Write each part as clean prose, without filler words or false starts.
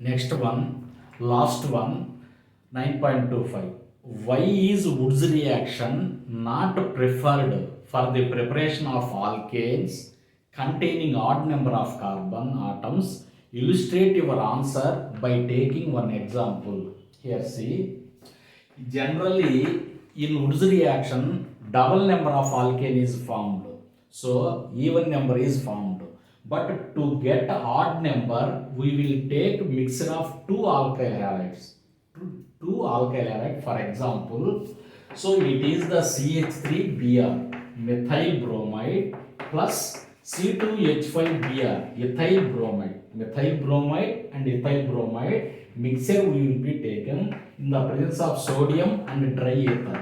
Next one, last one, 9.25. Why is Wood's reaction not preferred for the preparation of alkanes containing odd number of carbon atoms? Illustrate your answer by taking one example. Here see, generally in Wood's reaction double number of alkane is formed, so even number is formed, but to get odd number we will take mixture of two alkyl halides, two alkyl halide. For example, so it is the CH3Br methyl bromide plus C2H5Br ethyl bromide and ethyl bromide mixture we will be taken in the presence of sodium and dry ether.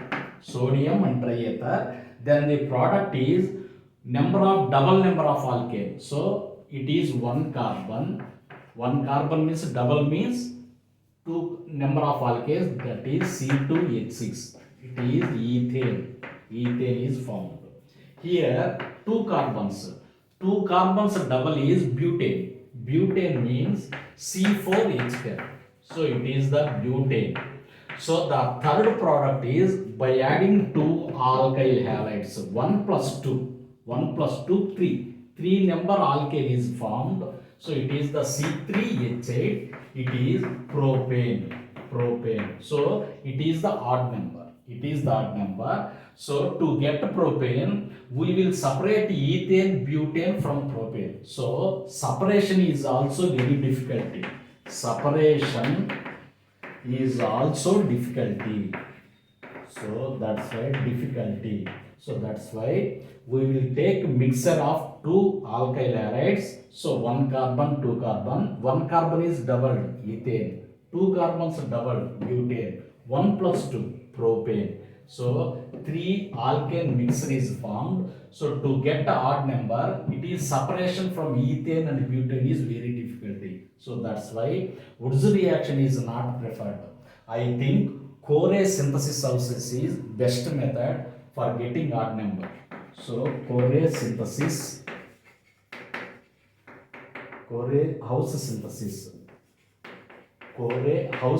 Then the product is double number of alkane. So it is one carbon. One carbon means double means two number of alkanes, that is C2H6. It is ethane. Ethane is formed. Here two carbons. Two carbons double is butane. Butane means C4H10. So it is the butane. So the third product is by adding two alkyl halides, 1 plus 2, 3. 3 number alkane is formed. So it is the C3H8. It is propane. So it is the odd number. So to get propane, we will separate ethane, butane from propane. So separation is also very difficult. So that's why we will take mixture of two alkyl halides. So one carbon, two carbon. One carbon is doubled ethane. Two carbons doubled butane. 1 plus 2 propane. So 3 alkane mixture is formed. So to get the odd number, it is separation from ethane and butane is very difficult. So that's why Wood's reaction is not preferred. I think core synthesis houses is best method for getting odd number. So core house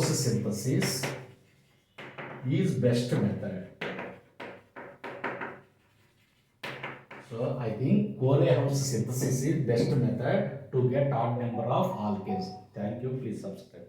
synthesis is best method. So I think core house synthesis is best method to get odd number of alkanes. Thank you. Please subscribe.